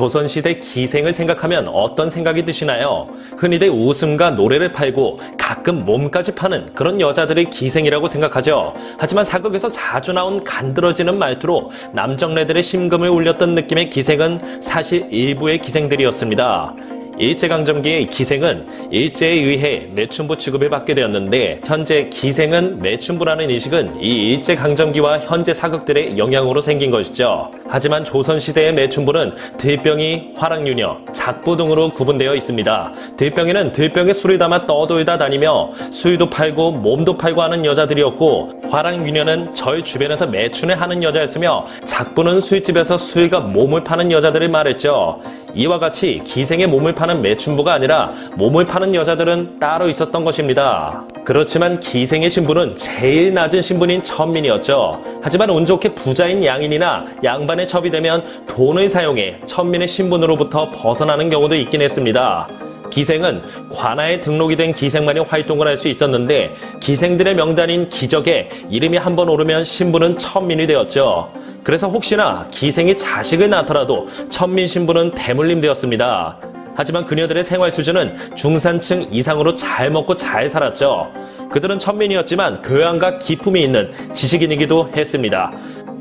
조선시대 기생을 생각하면 어떤 생각이 드시나요? 흔히들 웃음과 노래를 팔고 가끔 몸까지 파는 그런 여자들을 기생이라고 생각하죠. 하지만 사극에서 자주 나온 간드러지는 말투로 남정네들의 심금을 울렸던 느낌의 기생은 사실 일부의 기생들이었습니다. 일제강점기의 기생은 일제에 의해 매춘부 취급을 받게 되었는데, 현재 기생은 매춘부라는 인식은 이 일제강점기와 현재 사극들의 영향으로 생긴 것이죠. 하지만 조선시대의 매춘부는 들병이 화랑유녀, 작부 등으로 구분되어 있습니다. 들병에는 들병에 술을 담아 떠돌다 다니며 술도 팔고 몸도 팔고 하는 여자들이었고, 화랑유녀는 절 주변에서 매춘을 하는 여자였으며, 작부는 술집에서 술과 몸을 파는 여자들을 말했죠. 이와 같이 기생의 몸을 파는 매춘부가 아니라 몸을 파는 여자들은 따로 있었던 것입니다. 그렇지만 기생의 신분은 제일 낮은 신분인 천민이었죠. 하지만 운 좋게 부자인 양인이나 양반의 첩이 되면 돈을 사용해 천민의 신분으로부터 벗어나는 경우도 있긴 했습니다. 기생은 관아에 등록이 된 기생만이 활동을 할 수 있었는데, 기생들의 명단인 기적에 이름이 한번 오르면 신분은 천민이 되었죠. 그래서 혹시나 기생이 자식을 낳더라도 천민 신분은 대물림 되었습니다. 하지만 그녀들의 생활 수준은 중산층 이상으로 잘 먹고 잘 살았죠. 그들은 천민이었지만 교양과 기품이 있는 지식인이기도 했습니다.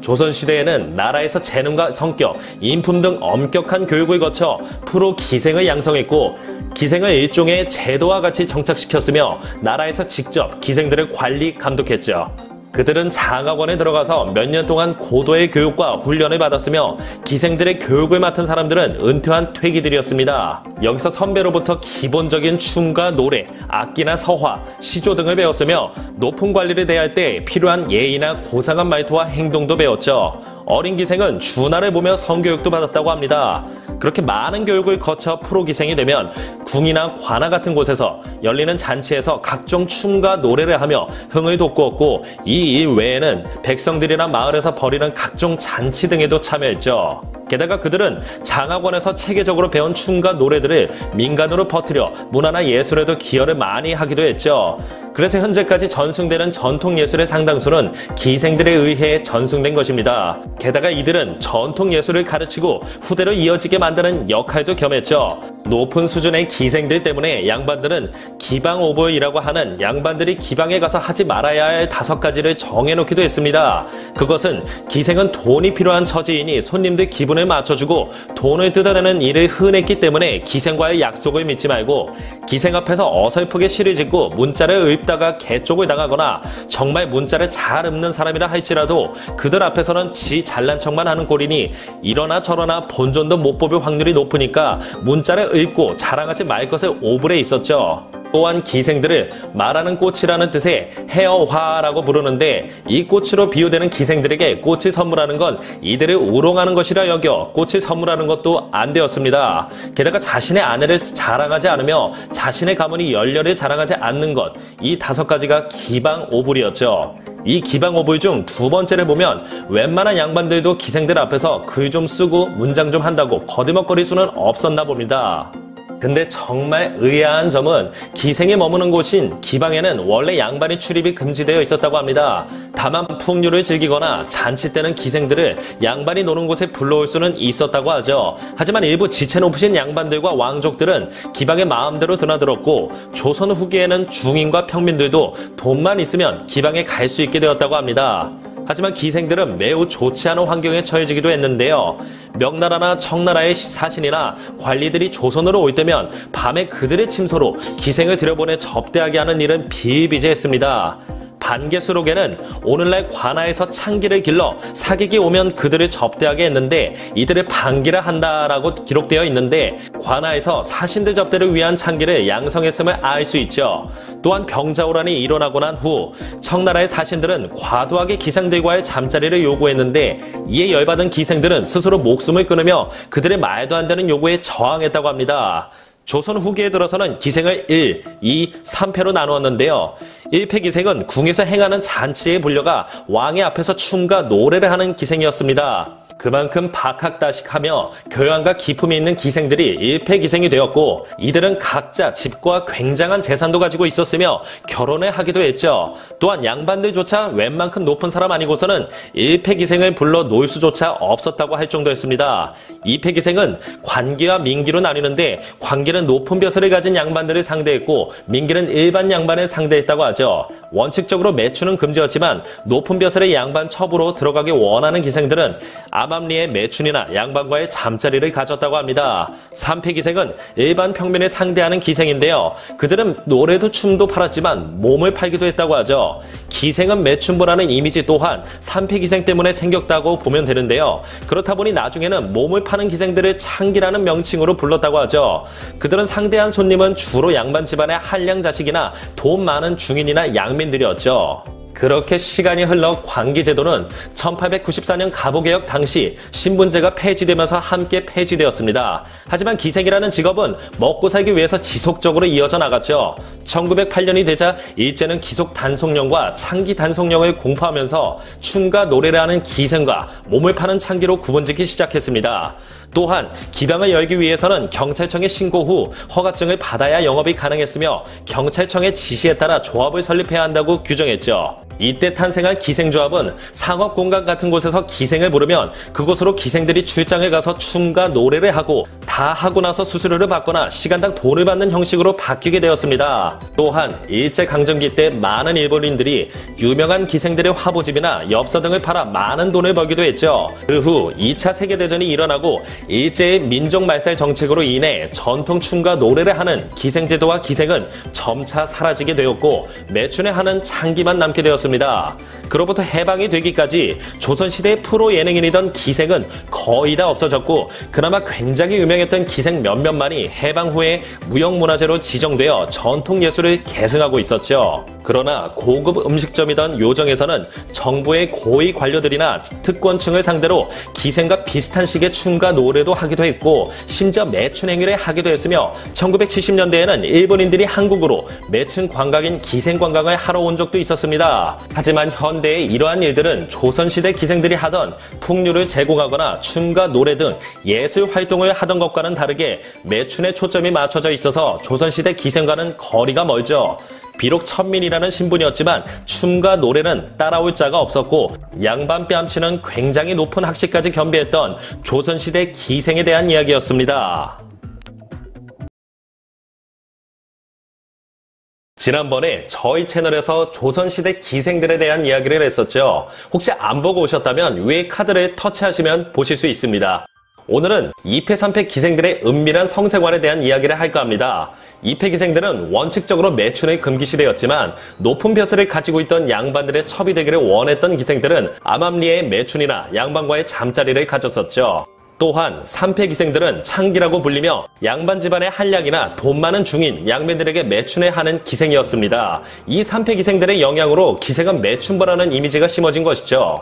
조선시대에는 나라에서 재능과 성격, 인품 등 엄격한 교육을 거쳐 프로 기생을 양성했고, 기생을 일종의 제도와 같이 정착시켰으며 나라에서 직접 기생들을 관리, 감독했죠. 그들은 장학원에 들어가서 몇 년 동안 고도의 교육과 훈련을 받았으며, 기생들의 교육을 맡은 사람들은 은퇴한 퇴기들이었습니다. 여기서 선배로부터 기본적인 춤과 노래, 악기나 서화, 시조 등을 배웠으며, 높은 관리를 대할 때 필요한 예의나 고상한 말투와 행동도 배웠죠. 어린 기생은 준하를 보며 성교육도 받았다고 합니다. 그렇게 많은 교육을 거쳐 프로 기생이 되면 궁이나 관아 같은 곳에서 열리는 잔치에서 각종 춤과 노래를 하며 흥을 돋구었고, 이 일 외에는 백성들이나 마을에서 벌이는 각종 잔치 등에도 참여했죠. 게다가 그들은 장학원에서 체계적으로 배운 춤과 노래들을 민간으로 퍼뜨려 문화나 예술에도 기여를 많이 하기도 했죠. 그래서 현재까지 전승되는 전통예술의 상당수는 기생들에 의해 전승된 것입니다. 게다가 이들은 전통예술을 가르치고 후대로 이어지게 만드는 역할도 겸했죠. 높은 수준의 기생들 때문에 양반들은 기방오보이라고 하는 양반들이 기방에 가서 하지 말아야 할 5가지를 정해놓기도 했습니다. 그것은 기생은 돈이 필요한 처지이니 손님들 기분을 맞춰주고 돈을 뜯어내는 일을 흔했기 때문에 기생과의 약속을 믿지 말고, 기생 앞에서 어설프게 시를 짓고 문자를 읊다가 개쪽을 당하거나 정말 문자를 잘 읊는 사람이라 할지라도 그들 앞에서는 지 잘난 척만 하는 꼴이니 이러나 저러나 본전도 못 뽑을 확률이 높으니까 문자를 읊고 자랑하지 말 것을 오불에 있었죠. 또한 기생들을 말하는 꽃이라는 뜻의 해어화라고 부르는데, 이 꽃으로 비유되는 기생들에게 꽃을 선물하는 건 이들을 우롱하는 것이라 여겨 꽃을 선물하는 것도 안 되었습니다. 게다가 자신의 아내를 자랑하지 않으며 자신의 가문이 열렬히 자랑하지 않는 것, 이 5가지가 기방오불이었죠. 이 기방오불 중 2번째를 보면 웬만한 양반들도 기생들 앞에서 글 좀 쓰고 문장 좀 한다고 거드먹거릴 수는 없었나 봅니다. 근데 정말 의아한 점은 기생이 머무는 곳인 기방에는 원래 양반이 출입이 금지되어 있었다고 합니다. 다만 풍류를 즐기거나 잔치 때는 기생들을 양반이 노는 곳에 불러올 수는 있었다고 하죠. 하지만 일부 지체 높으신 양반들과 왕족들은 기방에 마음대로 드나들었고, 조선 후기에는 중인과 평민들도 돈만 있으면 기방에 갈 수 있게 되었다고 합니다. 하지만 기생들은 매우 좋지 않은 환경에 처해지기도 했는데요. 명나라나 청나라의 사신이나 관리들이 조선으로 올 때면 밤에 그들의 침소로 기생을 들여보내 접대하게 하는 일은 비일비재했습니다. 반개수록에는 오늘날 관아에서 창기를 길러 사객이 오면 그들을 접대하게 했는데 이들을 반기라 한다라고 기록되어 있는데, 관아에서 사신들 접대를 위한 창기를 양성했음을 알 수 있죠. 또한 병자호란이 일어나고 난 후 청나라의 사신들은 과도하게 기생들과의 잠자리를 요구했는데, 이에 열받은 기생들은 스스로 목숨을 끊으며 그들의 말도 안 되는 요구에 저항했다고 합니다. 조선 후기에 들어서는 기생을 1, 2, 3패로 나누었는데요. 1패 기생은 궁에서 행하는 잔치에 불려가 왕의 앞에서 춤과 노래를 하는 기생이었습니다. 그만큼 박학다식하며 교양과 기품이 있는 기생들이 일패기생이 되었고, 이들은 각자 집과 굉장한 재산도 가지고 있었으며 결혼을 하기도 했죠. 또한 양반들조차 웬만큼 높은 사람 아니고서는 일패기생을 불러 놓을 수조차 없었다고 할 정도였습니다. 이패기생은 관기와 민기로 나뉘는데, 관기는 높은 벼슬을 가진 양반들을 상대했고 민기는 일반 양반을 상대했다고 하죠. 원칙적으로 매춘은 금지였지만 높은 벼슬의 양반 첩으로 들어가기 원하는 기생들은 암암리의 매춘이나 양반과의 잠자리를 가졌다고 합니다. 삼패기생은 일반 평민을 상대하는 기생인데요. 그들은 노래도 춤도 팔았지만 몸을 팔기도 했다고 하죠. 기생은 매춘부라는 이미지 또한 삼패기생 때문에 생겼다고 보면 되는데요. 그렇다 보니 나중에는 몸을 파는 기생들을 창기라는 명칭으로 불렀다고 하죠. 그들은 상대한 손님은 주로 양반 집안의 한량 자식이나 돈 많은 중인이나 양민들이었죠. 그렇게 시간이 흘러 관기제도는 1894년 가보개혁 당시 신분제가 폐지되면서 함께 폐지되었습니다. 하지만 기생이라는 직업은 먹고 살기 위해서 지속적으로 이어져 나갔죠. 1908년이 되자 일제는 기속 단속령과 창기 단속령을 공포하면서 춤과 노래를 하는 기생과 몸을 파는 창기로 구분짓기 시작했습니다. 또한 기방을 열기 위해서는 경찰청에 신고 후 허가증을 받아야 영업이 가능했으며 경찰청의 지시에 따라 조합을 설립해야 한다고 규정했죠. 이때 탄생한 기생조합은 상업공간 같은 곳에서 기생을 부르면 그곳으로 기생들이 출장을 가서 춤과 노래를 하고 다 하고 나서 수수료를 받거나 시간당 돈을 받는 형식으로 바뀌게 되었습니다. 또한 일제강점기 때 많은 일본인들이 유명한 기생들의 화보집이나 엽서 등을 팔아 많은 돈을 벌기도 했죠. 그 후 2차 세계대전이 일어나고 일제의 민족말살 정책으로 인해 전통 춤과 노래를 하는 기생제도와 기생은 점차 사라지게 되었고 매춘에 하는 창기만 남게 되었습니다. 그로부터 해방이 되기까지 조선시대의 프로 예능인이던 기생은 거의 다 없어졌고 그나마 굉장히 유명했던 기생 몇몇만이 해방 후에 무형문화재로 지정되어 전통예술을 계승하고 있었죠. 그러나 고급 음식점이던 요정에서는 정부의 고위 관료들이나 특권층을 상대로 기생과 비슷한 식의 춤과 노래도 하기도 했고 심지어 매춘 행위를 하기도 했으며 1970년대에는 일본인들이 한국으로 매춘 관광인 기생 관광을 하러 온 적도 있었습니다. 하지만 현대의 이러한 일들은 조선시대 기생들이 하던 풍류를 제공하거나 춤과 노래 등 예술 활동을 하던 것과는 다르게 매춘에 초점이 맞춰져 있어서 조선시대 기생과는 거리가 멀죠. 비록 천민이라는 신분이었지만 춤과 노래는 따라올 자가 없었고 양반 뺨치는 굉장히 높은 학식까지 겸비했던 조선시대 기생에 대한 이야기였습니다. 지난번에 저희 채널에서 조선시대 기생들에 대한 이야기를 했었죠. 혹시 안 보고 오셨다면 위에 카드를 터치하시면 보실 수 있습니다. 오늘은 2패, 3패 기생들의 은밀한 성생활에 대한 이야기를 할까 합니다. 2패 기생들은 원칙적으로 매춘의 금기시되었지만 높은 벼슬을 가지고 있던 양반들의 첩이 되기를 원했던 기생들은 암암리의 매춘이나 양반과의 잠자리를 가졌었죠. 또한 3패 기생들은 창기라고 불리며 양반 집안의 한량이나 돈 많은 중인 양민들에게 매춘에 하는 기생이었습니다. 이 3패 기생들의 영향으로 기생은 매춘부라는 이미지가 심어진 것이죠.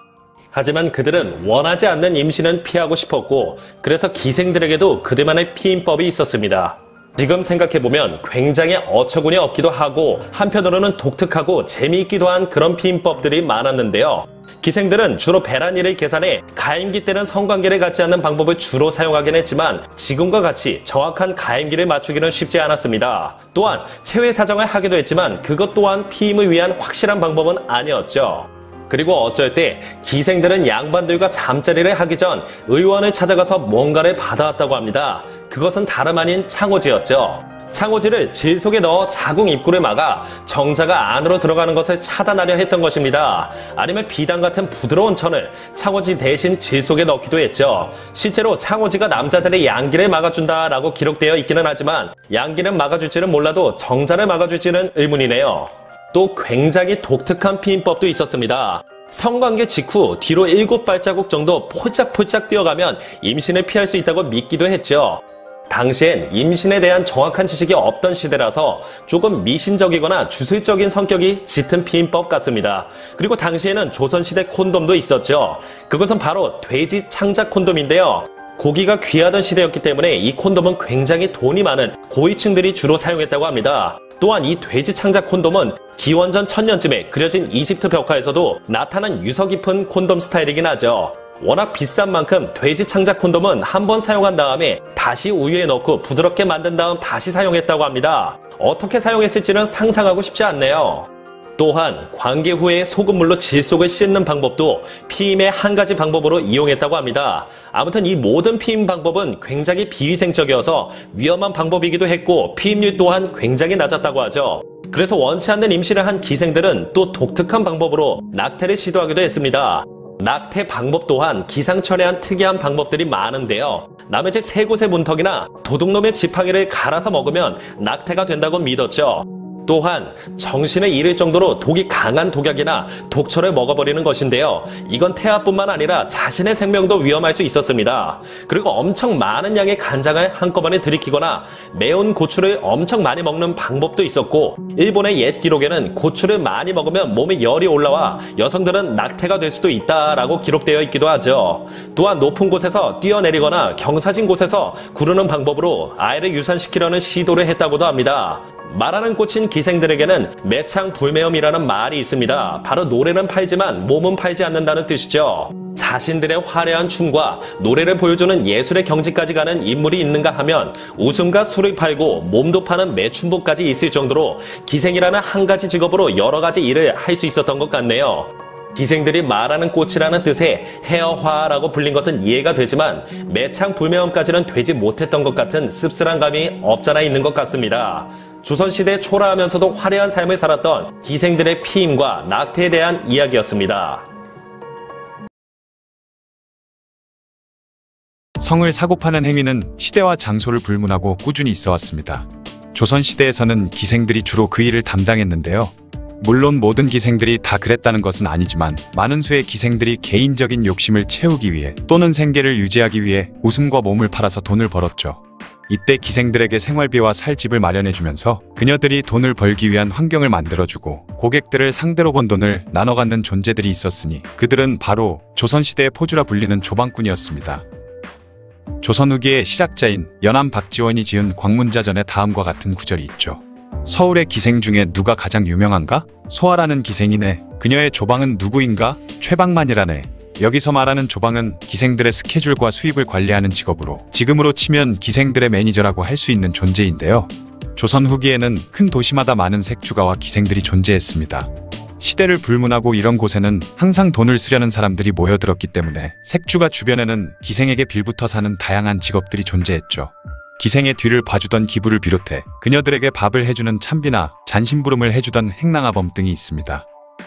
하지만 그들은 원하지 않는 임신은 피하고 싶었고 그래서 기생들에게도 그들만의 피임법이 있었습니다. 지금 생각해보면 굉장히 어처구니 없기도 하고 한편으로는 독특하고 재미있기도 한 그런 피임법들이 많았는데요. 기생들은 주로 배란일을 계산해 가임기 때는 성관계를 갖지 않는 방법을 주로 사용하긴 했지만 지금과 같이 정확한 가임기를 맞추기는 쉽지 않았습니다. 또한 체외 사정을 하기도 했지만 그것 또한 피임을 위한 확실한 방법은 아니었죠. 그리고 어쩔 때 기생들은 양반들과 잠자리를 하기 전 의원을 찾아가서 뭔가를 받아왔다고 합니다. 그것은 다름 아닌 창호지였죠. 창호지를 질 속에 넣어 자궁 입구를 막아 정자가 안으로 들어가는 것을 차단하려 했던 것입니다. 아니면 비단 같은 부드러운 천을 창호지 대신 질 속에 넣기도 했죠. 실제로 창호지가 남자들의 양기를 막아준다라고 기록되어 있기는 하지만 양기는 막아줄지는 몰라도 정자를 막아줄지는 의문이네요. 또 굉장히 독특한 피임법도 있었습니다. 성관계 직후 뒤로 7발자국 정도 폴짝폴짝 뛰어가면 임신을 피할 수 있다고 믿기도 했죠. 당시엔 임신에 대한 정확한 지식이 없던 시대라서 조금 미신적이거나 주술적인 성격이 짙은 피임법 같습니다. 그리고 당시에는 조선시대 콘돔도 있었죠. 그것은 바로 돼지 창작 콘돔인데요. 고기가 귀하던 시대였기 때문에 이 콘돔은 굉장히 돈이 많은 고위층들이 주로 사용했다고 합니다. 또한 이 돼지 창작 콘돔은 기원전 1000년쯤에 그려진 이집트 벽화에서도 나타난 유서 깊은 콘돔 스타일이긴 하죠. 워낙 비싼 만큼 돼지 창자 콘돔은 한 번 사용한 다음에 다시 우유에 넣고 부드럽게 만든 다음 다시 사용했다고 합니다. 어떻게 사용했을지는 상상하고 싶지 않네요. 또한 관계 후에 소금물로 질속을 씻는 방법도 피임의 한 가지 방법으로 이용했다고 합니다. 아무튼 이 모든 피임 방법은 굉장히 비위생적이어서 위험한 방법이기도 했고 피임률 또한 굉장히 낮았다고 하죠. 그래서 원치 않는 임신을 한 기생들은 또 독특한 방법으로 낙태를 시도하기도 했습니다. 낙태 방법 또한 기상천외한 특이한 방법들이 많은데요. 남의 집 세 곳의 문턱이나 도둑놈의 지팡이를 갈아서 먹으면 낙태가 된다고 믿었죠. 또한 정신을 잃을 정도로 독이 강한 독약이나 독초를 먹어버리는 것인데요. 이건 태아뿐만 아니라 자신의 생명도 위험할 수 있었습니다. 그리고 엄청 많은 양의 간장을 한꺼번에 들이키거나 매운 고추를 엄청 많이 먹는 방법도 있었고 일본의 옛 기록에는 고추를 많이 먹으면 몸에 열이 올라와 여성들은 낙태가 될 수도 있다라고 기록되어 있기도 하죠. 또한 높은 곳에서 뛰어내리거나 경사진 곳에서 구르는 방법으로 아이를 유산시키려는 시도를 했다고도 합니다. 말하는 꽂힌 기생들에게는 매창불매음이라는 말이 있습니다. 바로 노래는 팔지만 몸은 팔지 않는다는 뜻이죠. 자신들의 화려한 춤과 노래를 보여주는 예술의 경지까지 가는 인물이 있는가 하면 웃음과 술을 팔고 몸도 파는 매춘부까지 있을 정도로 기생이라는 한 가지 직업으로 여러 가지 일을 할 수 있었던 것 같네요. 기생들이 말하는 꽃이라는 뜻의 해어화라고 불린 것은 이해가 되지만 매창불매음까지는 되지 못했던 것 같은 씁쓸한 감이 없잖아 있는 것 같습니다. 조선시대 초라하면서도 화려한 삶을 살았던 기생들의 피임과 낙태에 대한 이야기였습니다. 성을 사고 파는 행위는 시대와 장소를 불문하고 꾸준히 있어왔습니다. 조선시대에서는 기생들이 주로 그 일을 담당했는데요. 물론 모든 기생들이 다 그랬다는 것은 아니지만 많은 수의 기생들이 개인적인 욕심을 채우기 위해 또는 생계를 유지하기 위해 웃음과 몸을 팔아서 돈을 벌었죠. 이때 기생들에게 생활비와 살 집을 마련해주면서 그녀들이 돈을 벌기 위한 환경을 만들어주고 고객들을 상대로 번 돈을 나눠 갖는 존재들이 있었으니 그들은 바로 조선시대의 포주라 불리는 조방꾼이었습니다. 조선 후기의 실학자인 연암 박지원이 지은 광문자전에 다음과 같은 구절이 있죠. 서울의 기생 중에 누가 가장 유명한가? 소아라는 기생이네. 그녀의 조방은 누구인가? 최방만이라네. 여기서 말하는 조방은 기생들의 스케줄과 수입을 관리하는 직업으로 지금으로 치면 기생들의 매니저라고 할 수 있는 존재인데요. 조선 후기에는 큰 도시마다 많은 색주가와 기생들이 존재했습니다. 시대를 불문하고 이런 곳에는 항상 돈을 쓰려는 사람들이 모여들었기 때문에 색주가 주변에는 기생에게 빌붙어 사는 다양한 직업들이 존재했죠. 기생의 뒤를 봐주던 기부를 비롯해 그녀들에게 밥을 해주는 참비나 잔심부름을 해주던 행랑아범 등이 있습니다.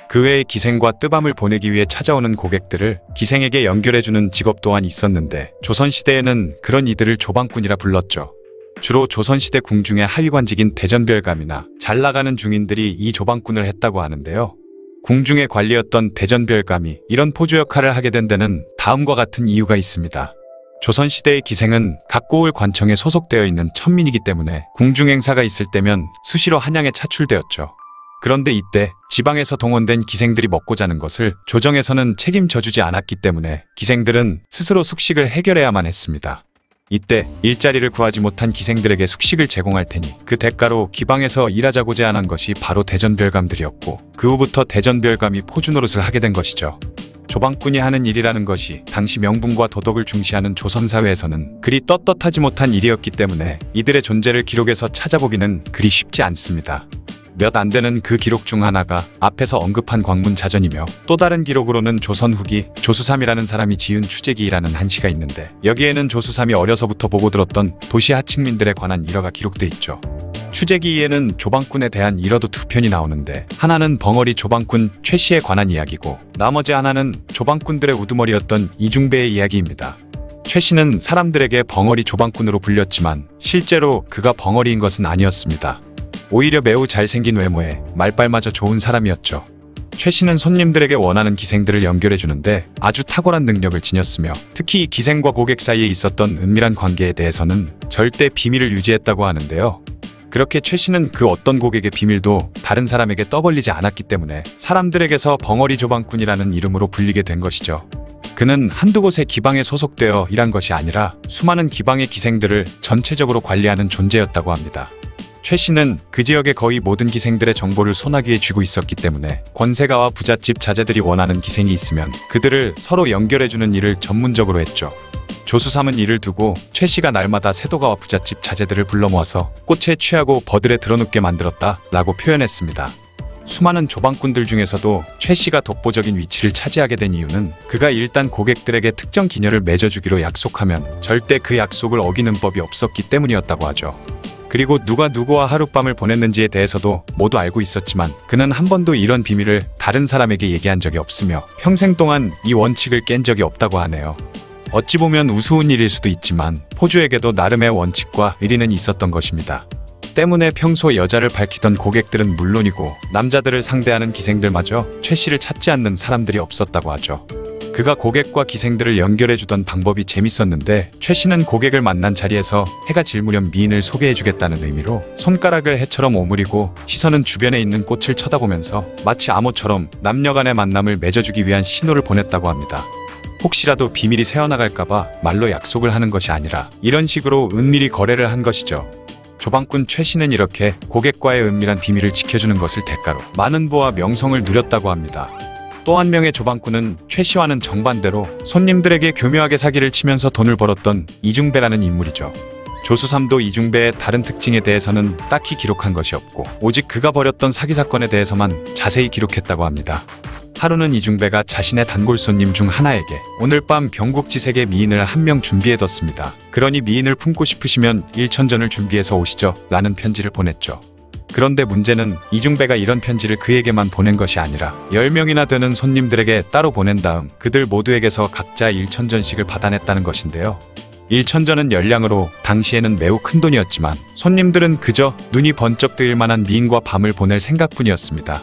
그 외에 기생과 뜨밤을 보내기 위해 찾아오는 고객들을 기생에게 연결해주는 직업 또한 있었는데 조선시대에는 그런 이들을 조방꾼이라 불렀죠. 주로 조선시대 궁중의 하위관직인 대전별감이나 잘나가는 중인들이 이 조방꾼을 했다고 하는데요. 궁중의 관리였던 대전별감이 이런 포주 역할을 하게 된 데는 다음과 같은 이유가 있습니다. 조선시대의 기생은 각 고을 관청에 소속되어 있는 천민이기 때문에 궁중 행사가 있을 때면 수시로 한양에 차출되었죠. 그런데 이때 지방에서 동원된 기생들이 먹고 자는 것을 조정에서는 책임져주지 않았기 때문에 기생들은 스스로 숙식을 해결해야만 했습니다. 이때 일자리를 구하지 못한 기생들에게 숙식을 제공할 테니 그 대가로 기방에서 일하자고 제안한 것이 바로 대전별감들이었고 그 후부터 대전별감이 포주 노릇을 하게 된 것이죠. 조방꾼이 하는 일이라는 것이 당시 명분과 도덕을 중시하는 조선사회에서는 그리 떳떳하지 못한 일이었기 때문에 이들의 존재를 기록에서 찾아보기는 그리 쉽지 않습니다. 몇 안 되는 그 기록 중 하나가 앞에서 언급한 광문자전이며 또 다른 기록으로는 조선 후기 조수삼이라는 사람이 지은 추재기라는 한시가 있는데 여기에는 조수삼이 어려서부터 보고 들었던 도시 하층민들에 관한 일화가 기록돼 있죠. 추재기에는 조방꾼에 대한 일화도 두 편이 나오는데 하나는 벙어리 조방꾼 최씨에 관한 이야기고 나머지 하나는 조방꾼들의 우두머리였던 이중배의 이야기입니다. 최씨는 사람들에게 벙어리 조방꾼으로 불렸지만 실제로 그가 벙어리인 것은 아니었습니다. 오히려 매우 잘생긴 외모에 말빨마저 좋은 사람이었죠. 최씨는 손님들에게 원하는 기생들을 연결해주는데 아주 탁월한 능력을 지녔으며 특히 기생과 고객 사이에 있었던 은밀한 관계에 대해서는 절대 비밀을 유지했다고 하는데요. 그렇게 최씨는 그 어떤 고객의 비밀도 다른 사람에게 떠벌리지 않았기 때문에 사람들에게서 벙어리 조방꾼이라는 이름으로 불리게 된 것이죠. 그는 한두 곳의 기방에 소속되어 일한 것이 아니라 수많은 기방의 기생들을 전체적으로 관리하는 존재였다고 합니다. 최 씨는 그 지역의 거의 모든 기생들의 정보를 소나기에 쥐고 있었기 때문에 권세가와 부잣집 자제들이 원하는 기생이 있으면 그들을 서로 연결해주는 일을 전문적으로 했죠. 조수삼은 이를 두고 최 씨가 날마다 세도가와 부잣집 자제들을 불러 모아서 꽃에 취하고 버들에 드러눕게 만들었다 라고 표현했습니다. 수많은 조방꾼들 중에서도 최 씨가 독보적인 위치를 차지하게 된 이유는 그가 일단 고객들에게 특정 기녀를 맺어주기로 약속하면 절대 그 약속을 어기는 법이 없었기 때문이었다고 하죠. 그리고 누가 누구와 하룻밤을 보냈는지에 대해서도 모두 알고 있었지만 그는 한 번도 이런 비밀을 다른 사람에게 얘기한 적이 없으며 평생 동안 이 원칙을 깬 적이 없다고 하네요. 어찌 보면 우스운 일일 수도 있지만 포주에게도 나름의 원칙과 의리는 있었던 것입니다. 때문에 평소 여자를 밝히던 고객들은 물론이고 남자들을 상대하는 기생들마저 최 씨를 찾지 않는 사람들이 없었다고 하죠. 그가 고객과 기생들을 연결해주던 방법이 재밌었는데 최 씨는 고객을 만난 자리에서 해가 질 무렵 미인을 소개해주겠다는 의미로 손가락을 해처럼 오므리고 시선은 주변에 있는 꽃을 쳐다보면서 마치 암호처럼 남녀간의 만남을 맺어주기 위한 신호를 보냈다고 합니다. 혹시라도 비밀이 새어나갈까봐 말로 약속을 하는 것이 아니라 이런 식으로 은밀히 거래를 한 것이죠. 조방꾼 최 씨는 이렇게 고객과의 은밀한 비밀을 지켜주는 것을 대가로 많은 부와 명성을 누렸다고 합니다. 또 한 명의 조방꾼은 최 씨와는 정반대로 손님들에게 교묘하게 사기를 치면서 돈을 벌었던 이중배라는 인물이죠. 조수삼도 이중배의 다른 특징에 대해서는 딱히 기록한 것이 없고 오직 그가 벌였던 사기 사건에 대해서만 자세히 기록했다고 합니다. 하루는 이중배가 자신의 단골 손님 중 하나에게 오늘 밤 경국지색의 미인을 한 명 준비해뒀습니다. 그러니 미인을 품고 싶으시면 일천전을 준비해서 오시죠 라는 편지를 보냈죠. 그런데 문제는 이중배가 이런 편지를 그에게만 보낸 것이 아니라 10명이나 되는 손님들에게 따로 보낸 다음 그들 모두에게서 각자 1천전씩을 받아냈다는 것인데요. 1천전은 열량으로 당시에는 매우 큰 돈이었지만 손님들은 그저 눈이 번쩍 뜨일 만한 미인과 밤을 보낼 생각뿐이었습니다.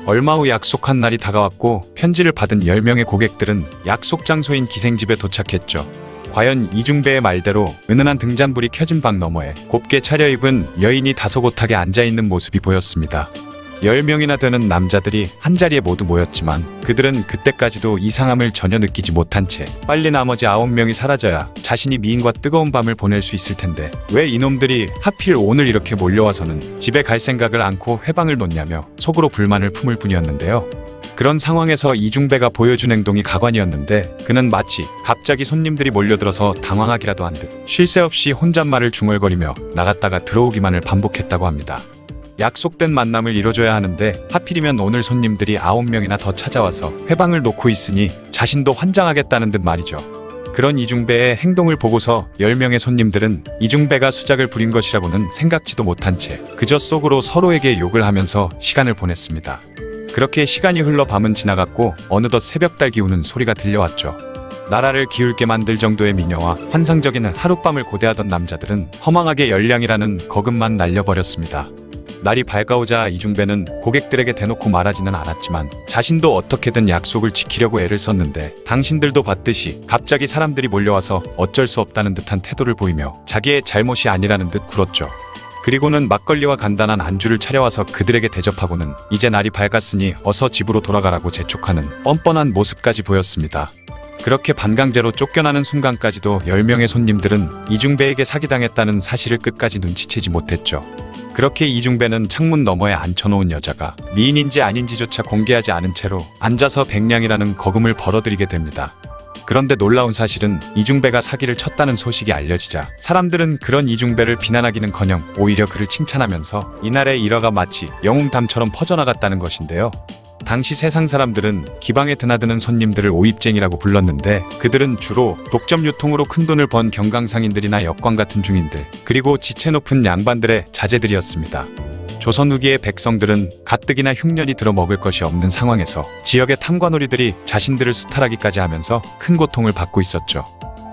얼마 후 약속한 날이 다가왔고 편지를 받은 10명의 고객들은 약속 장소인 기생집에 도착했죠. 과연 이중배의 말대로 은은한 등잔불이 켜진 방 너머에 곱게 차려입은 여인이 다소곳하게 앉아있는 모습이 보였습니다. 10명이나 되는 남자들이 한자리에 모두 모였지만 그들은 그때까지도 이상함을 전혀 느끼지 못한 채 빨리 나머지 9명이 사라져야 자신이 미인과 뜨거운 밤을 보낼 수 있을 텐데 왜 이놈들이 하필 오늘 이렇게 몰려와서는 집에 갈 생각을 않고 회방을 놓냐며 속으로 불만을 품을 뿐이었는데요. 그런 상황에서 이중배가 보여준 행동이 가관이었는데 그는 마치 갑자기 손님들이 몰려들어서 당황하기라도 한 듯 쉴 새 없이 혼잣말을 중얼거리며 나갔다가 들어오기만을 반복했다고 합니다. 약속된 만남을 이뤄줘야 하는데 하필이면 오늘 손님들이 9명이나 더 찾아와서 회방을 놓고 있으니 자신도 환장하겠다는 듯 말이죠. 그런 이중배의 행동을 보고서 10명의 손님들은 이중배가 수작을 부린 것이라고는 생각지도 못한 채 그저 속으로 서로에게 욕을 하면서 시간을 보냈습니다. 그렇게 시간이 흘러 밤은 지나갔고 어느덧 새벽달 기우는 소리가 들려왔죠. 나라를 기울게 만들 정도의 미녀와 환상적인 하룻밤을 고대하던 남자들은 허망하게 열량이라는 거금만 날려버렸습니다. 날이 밝아오자 이중배는 고객들에게 대놓고 말하지는 않았지만 자신도 어떻게든 약속을 지키려고 애를 썼는데 당신들도 봤듯이 갑자기 사람들이 몰려와서 어쩔 수 없다는 듯한 태도를 보이며 자기의 잘못이 아니라는 듯 굴었죠. 그리고는 막걸리와 간단한 안주를 차려와서 그들에게 대접하고는 이제 날이 밝았으니 어서 집으로 돌아가라고 재촉하는 뻔뻔한 모습까지 보였습니다. 그렇게 반강제로 쫓겨나는 순간까지도 10명의 손님들은 이중배에게 사기당했다는 사실을 끝까지 눈치채지 못했죠. 그렇게 이중배는 창문 너머에 앉혀놓은 여자가 미인인지 아닌지조차 공개하지 않은 채로 앉아서 백냥이라는 거금을 벌어들이게 됩니다. 그런데 놀라운 사실은 이중배가 사기를 쳤다는 소식이 알려지자 사람들은 그런 이중배를 비난하기는커녕 오히려 그를 칭찬하면서 이날의 일화가 마치 영웅담처럼 퍼져나갔다는 것인데요. 당시 세상 사람들은 기방에 드나드는 손님들을 오입쟁이라고 불렀는데 그들은 주로 독점 유통으로 큰돈을 번 경강상인들이나 역광 같은 중인들 그리고 지체 높은 양반들의 자제들이었습니다. 조선 후기의 백성들은 가뜩이나 흉년이 들어 먹을 것이 없는 상황에서 지역의 탐관오리들이 자신들을 수탈하기까지 하면서 큰 고통을 받고 있었죠.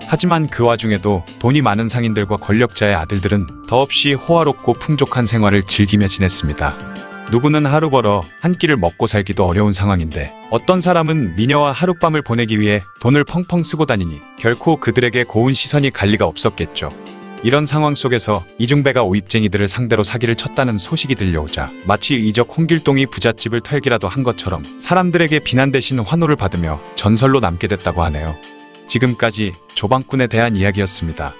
하지만 그 와중에도 돈이 많은 상인들과 권력자의 아들들은 더없이 호화롭고 풍족한 생활을 즐기며 지냈습니다. 누구는 하루 벌어 한 끼를 먹고 살기도 어려운 상황인데 어떤 사람은 미녀와 하룻밤을 보내기 위해 돈을 펑펑 쓰고 다니니 결코 그들에게 고운 시선이 갈 리가 없었겠죠. 이런 상황 속에서 이중배가 오입쟁이들을 상대로 사기를 쳤다는 소식이 들려오자 마치 이적 홍길동이 부잣집을 털기라도 한 것처럼 사람들에게 비난 대신 환호를 받으며 전설로 남게 됐다고 하네요. 지금까지 조방꾼에 대한 이야기였습니다.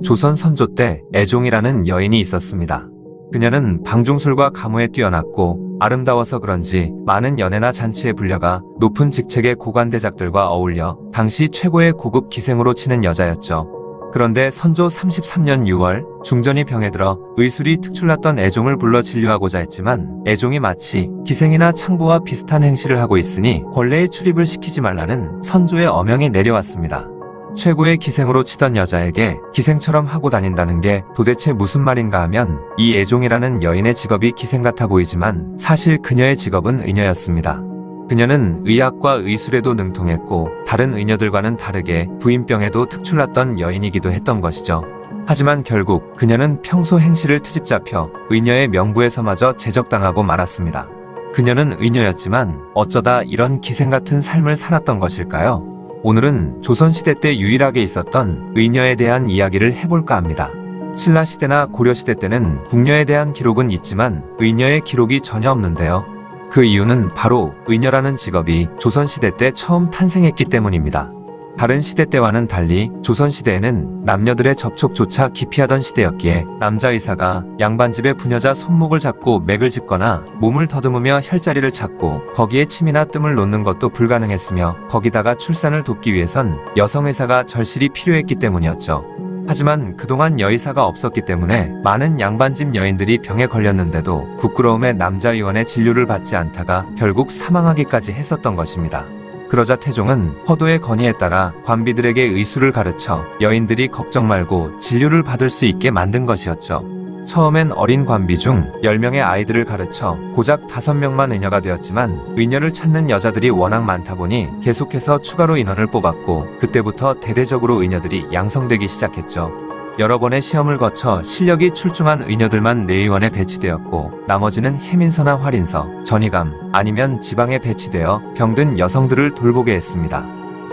조선 선조 때 애종이라는 여인이 있었습니다. 그녀는 방중술과 가무에 뛰어났고 아름다워서 그런지 많은 연회나 잔치에 불려가 높은 직책의 고관대작들과 어울려 당시 최고의 고급 기생으로 치는 여자였죠. 그런데 선조 33년 6월 중전이 병에 들어 의술이 특출났던 애종을 불러 진료하고자 했지만 애종이 마치 기생이나 창부와 비슷한 행실을 하고 있으니 권례에 출입을 시키지 말라는 선조의 어명이 내려왔습니다. 최고의 기생으로 치던 여자에게 기생처럼 하고 다닌다는 게 도대체 무슨 말인가 하면 이 애종이라는 여인의 직업이 기생 같아 보이지만 사실 그녀의 직업은 의녀였습니다. 그녀는 의학과 의술에도 능통했고 다른 의녀들과는 다르게 부인병에도 특출났던 여인이기도 했던 것이죠. 하지만 결국 그녀는 평소 행실을 트집 잡혀 의녀의 명부에서마저 제적당하고 말았습니다. 그녀는 의녀였지만 어쩌다 이런 기생 같은 삶을 살았던 것일까요? 오늘은 조선시대 때 유일하게 있었던 의녀에 대한 이야기를 해볼까 합니다. 신라시대나 고려시대 때는 궁녀에 대한 기록은 있지만 의녀의 기록이 전혀 없는데요. 그 이유는 바로 의녀라는 직업이 조선시대 때 처음 탄생했기 때문입니다. 다른 시대 때와는 달리 조선시대에는 남녀들의 접촉조차 기피하던 시대였기에 남자 의사가 양반집의 부녀자 손목을 잡고 맥을 짚거나 몸을 더듬으며 혈자리를 찾고 거기에 침이나 뜸을 놓는 것도 불가능했으며 거기다가 출산을 돕기 위해선 여성 의사가 절실히 필요했기 때문이었죠. 하지만 그동안 여의사가 없었기 때문에 많은 양반집 여인들이 병에 걸렸는데도 부끄러움에 남자 의원의 진료를 받지 않다가 결국 사망하기까지 했었던 것입니다. 그러자 태종은 허도의 건의에 따라 관비들에게 의술을 가르쳐 여인들이 걱정 말고 진료를 받을 수 있게 만든 것이었죠. 처음엔 어린 관비 중 10명의 아이들을 가르쳐 고작 5명만 의녀가 되었지만 의녀를 찾는 여자들이 워낙 많다 보니 계속해서 추가로 인원을 뽑았고 그때부터 대대적으로 의녀들이 양성되기 시작했죠. 여러 번의 시험을 거쳐 실력이 출중한 의녀들만 내의원에 배치되었고 나머지는 해민서나 활인서, 전이감 아니면 지방에 배치되어 병든 여성들을 돌보게 했습니다.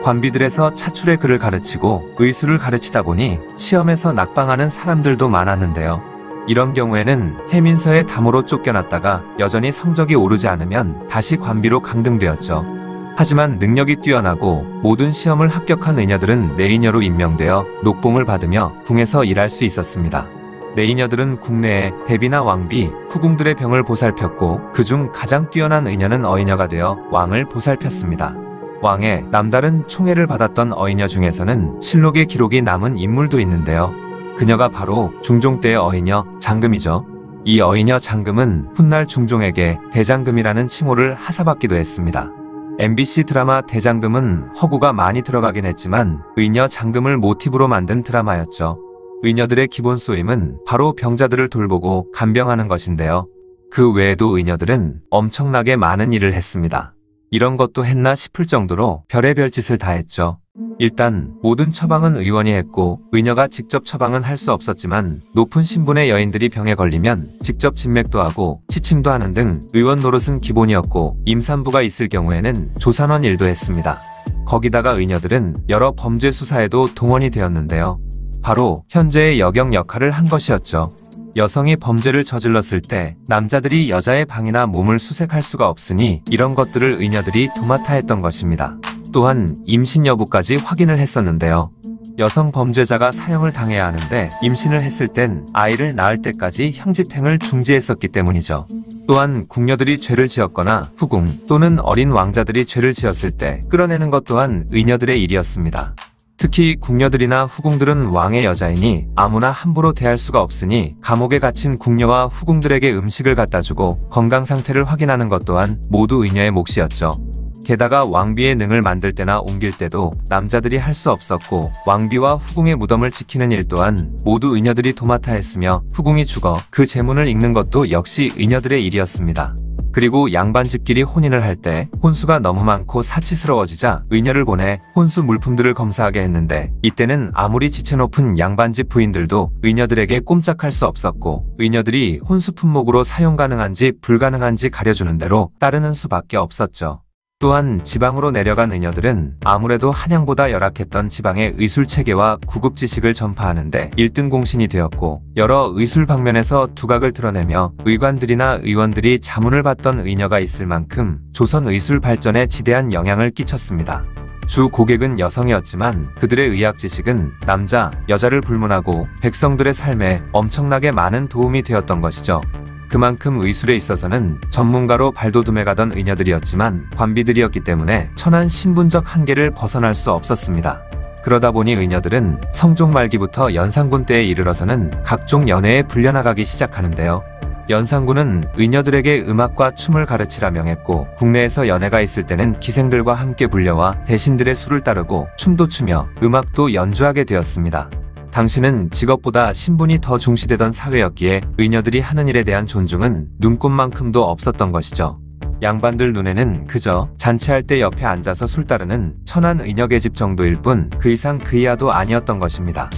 관비들에서 차출의 글을 가르치고 의술을 가르치다 보니 시험에서 낙방하는 사람들도 많았는데요. 이런 경우에는 해민서의 담으로 쫓겨났다가 여전히 성적이 오르지 않으면 다시 관비로 강등되었죠. 하지만 능력이 뛰어나고 모든 시험을 합격한 의녀들은 내의녀로 임명되어 녹봉을 받으며 궁에서 일할 수 있었습니다. 내의녀들은 국내에 대비나 왕비, 후궁들의 병을 보살폈고 그중 가장 뛰어난 의녀는 어의녀가 되어 왕을 보살폈습니다. 왕의 남다른 총애를 받았던 어의녀 중에서는 실록의 기록이 남은 인물도 있는데요. 그녀가 바로 중종 때의 어의녀 장금이죠. 이 어의녀 장금은 훗날 중종에게 대장금이라는 칭호를 하사받기도 했습니다. MBC 드라마 대장금은 허구가 많이 들어가긴 했지만 의녀 장금을 모티브로 만든 드라마였죠. 의녀들의 기본 소임은 바로 병자들을 돌보고 간병하는 것인데요. 그 외에도 의녀들은 엄청나게 많은 일을 했습니다. 이런 것도 했나 싶을 정도로 별의별 짓을 다 했죠. 일단 모든 처방은 의원이 했고 의녀가 직접 처방은 할 수 없었지만 높은 신분의 여인들이 병에 걸리면 직접 진맥도 하고 시침도 하는 등 의원 노릇은 기본이었고 임산부가 있을 경우에는 조산원 일도 했습니다. 거기다가 의녀들은 여러 범죄 수사에도 동원이 되었는데요. 바로 현재의 여경 역할을 한 것이었죠. 여성이 범죄를 저질렀을 때 남자들이 여자의 방이나 몸을 수색할 수가 없으니 이런 것들을 의녀들이 도맡아 했던 것입니다. 또한 임신 여부까지 확인을 했었는데요. 여성 범죄자가 사형을 당해야 하는데 임신을 했을 땐 아이를 낳을 때까지 형집행을 중지했었기 때문이죠. 또한 궁녀들이 죄를 지었거나 후궁 또는 어린 왕자들이 죄를 지었을 때 끌어내는 것 또한 의녀들의 일이었습니다. 특히 궁녀들이나 후궁들은 왕의 여자이니 아무나 함부로 대할 수가 없으니 감옥에 갇힌 궁녀와 후궁들에게 음식을 갖다 주고 건강 상태를 확인하는 것 또한 모두 의녀의 몫이었죠. 게다가 왕비의 능을 만들 때나 옮길 때도 남자들이 할 수 없었고 왕비와 후궁의 무덤을 지키는 일 또한 모두 의녀들이 도맡아 했으며 후궁이 죽어 그 제문을 읽는 것도 역시 의녀들의 일이었습니다. 그리고 양반집끼리 혼인을 할 때 혼수가 너무 많고 사치스러워지자 의녀를 보내 혼수 물품들을 검사하게 했는데 이때는 아무리 지체 높은 양반집 부인들도 의녀들에게 꼼짝할 수 없었고 의녀들이 혼수 품목으로 사용 가능한지 불가능한지 가려주는 대로 따르는 수밖에 없었죠. 또한 지방으로 내려간 의녀들은 아무래도 한양보다 열악했던 지방의 의술체계와 구급지식을 전파하는데 1등 공신이 되었고 여러 의술 방면에서 두각을 드러내며 의관들이나 의원들이 자문을 받던 의녀가 있을 만큼 조선 의술 발전에 지대한 영향을 끼쳤습니다. 주 고객은 여성이었지만 그들의 의학 지식은 남자, 여자를 불문하고 백성들의 삶에 엄청나게 많은 도움이 되었던 것이죠. 그만큼 의술에 있어서는 전문가로 발돋움해 가던 의녀들이었지만 관비들이었기 때문에 천한 신분적 한계를 벗어날 수 없었습니다. 그러다 보니 의녀들은 성종 말기부터 연산군 때에 이르러서는 각종 연회에 불려나가기 시작하는데요. 연산군은 의녀들에게 음악과 춤을 가르치라 명했고 국내에서 연회가 있을 때는 기생들과 함께 불려와 대신들의 수를 따르고 춤도 추며 음악도 연주하게 되었습니다. 당시는 직업보다 신분이 더 중시되던 사회였기에 의녀들이 하는 일에 대한 존중은 눈꼽만큼도 없었던 것이죠. 양반들 눈에는 그저 잔치할 때 옆에 앉아서 술 따르는 천한 의녀 계집 정도일 뿐 그 이상 그 이하도 아니었던 것입니다.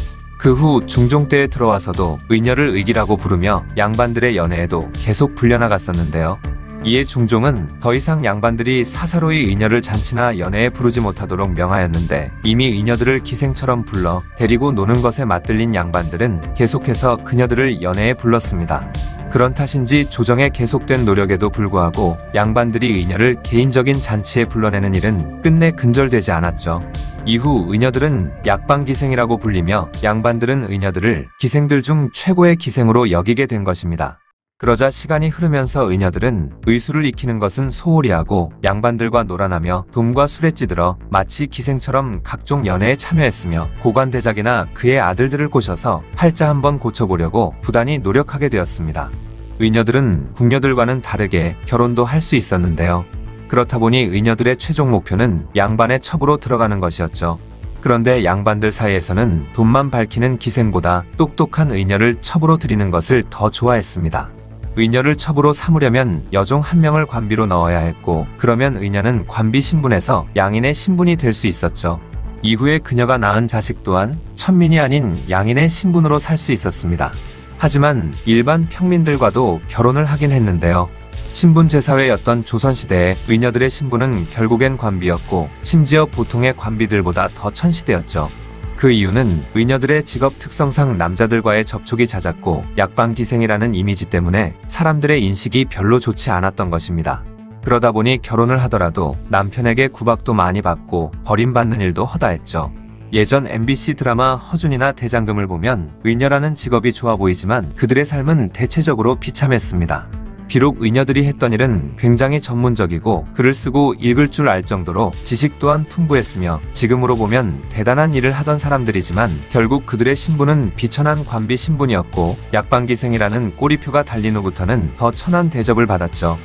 그 후 중종 때에 들어와서도 의녀를 의기라고 부르며 양반들의 연회에도 계속 불려나갔었는데요. 이에 중종은 더 이상 양반들이 사사로이 의녀를 잔치나 연회에 부르지 못하도록 명하였는데 이미 의녀들을 기생처럼 불러 데리고 노는 것에 맞들린 양반들은 계속해서 그녀들을 연회에 불렀습니다. 그런 탓인지 조정의 계속된 노력에도 불구하고 양반들이 의녀를 개인적인 잔치에 불러내는 일은 끝내 근절되지 않았죠. 이후 의녀들은 약방기생이라고 불리며 양반들은 의녀들을 기생들 중 최고의 기생으로 여기게 된 것입니다. 그러자 시간이 흐르면서 의녀들은 의술을 익히는 것은 소홀히 하고 양반들과 놀아나며 돈과 술에 찌들어 마치 기생처럼 각종 연회에 참여했으며 고관대작이나 그의 아들들을 꼬셔서 팔자 한번 고쳐보려고 부단히 노력하게 되었습니다. 의녀들은 궁녀들과는 다르게 결혼도 할 수 있었는데요. 그렇다 보니 의녀들의 최종 목표는 양반의 첩으로 들어가는 것이었죠. 그런데 양반들 사이에서는 돈만 밝히는 기생보다 똑똑한 의녀를 첩으로 들이는 것을 더 좋아했습니다. 의녀를 첩으로 삼으려면 여종 한 명을 관비로 넣어야 했고 그러면 의녀는 관비 신분에서 양인의 신분이 될 수 있었죠. 이후에 그녀가 낳은 자식 또한 천민이 아닌 양인의 신분으로 살 수 있었습니다. 하지만 일반 평민들과도 결혼을 하긴 했는데요. 신분 제사회였던 조선시대의 의녀들의 신분은 결국엔 관비였고 심지어 보통의 관비들보다 더 천시되었죠. 그 이유는 의녀들의 직업 특성상 남자들과의 접촉이 잦았고 약방기생이라는 이미지 때문에 사람들의 인식이 별로 좋지 않았던 것입니다. 그러다 보니 결혼을 하더라도 남편에게 구박도 많이 받고 버림받는 일도 허다했죠. 예전 MBC 드라마 허준이나 대장금을 보면 의녀라는 직업이 좋아 보이지만 그들의 삶은 대체적으로 비참했습니다. 비록 의녀들이 했던 일은 굉장히 전문적이고 글을 쓰고 읽을 줄 알 정도로 지식 또한 풍부했으며 지금으로 보면 대단한 일을 하던 사람들이지만 결국 그들의 신분은 비천한 관비 신분이었고 약방기생이라는 꼬리표가 달린 후부터는 더 천한 대접을 받았죠.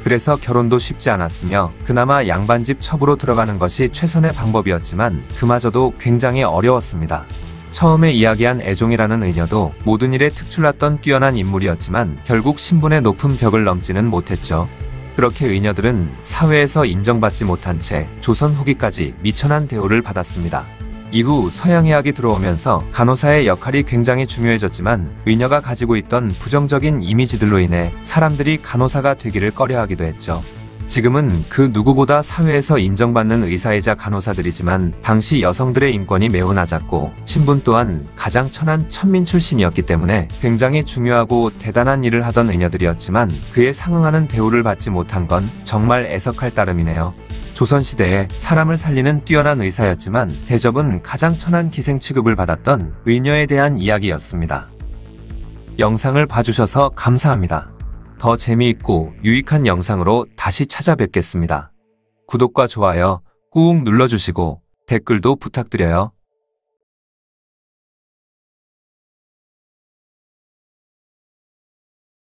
그래서 결혼도 쉽지 않았으며 그나마 양반집 첩으로 들어가는 것이 최선의 방법이었지만 그마저도 굉장히 어려웠습니다. 처음에 이야기한 애종이라는 의녀도 모든 일에 특출났던 뛰어난 인물이었지만 결국 신분의 높은 벽을 넘지는 못했죠. 그렇게 의녀들은 사회에서 인정받지 못한 채 조선 후기까지 미천한 대우를 받았습니다. 이후 서양의학이 들어오면서 간호사의 역할이 굉장히 중요해졌지만 의녀가 가지고 있던 부정적인 이미지들로 인해 사람들이 간호사가 되기를 꺼려하기도 했죠. 지금은 그 누구보다 사회에서 인정받는 의사이자 간호사들이지만 당시 여성들의 인권이 매우 낮았고 신분 또한 가장 천한 천민 출신이었기 때문에 굉장히 중요하고 대단한 일을 하던 의녀들이었지만 그에 상응하는 대우를 받지 못한 건 정말 애석할 따름이네요. 조선시대에 사람을 살리는 뛰어난 의사였지만 대접은 가장 천한 기생 취급을 받았던 의녀에 대한 이야기였습니다. 영상을 봐주셔서 감사합니다. 더 재미있고 유익한 영상으로 다시 찾아뵙겠습니다. 구독과 좋아요 꾹 눌러주시고 댓글도 부탁드려요.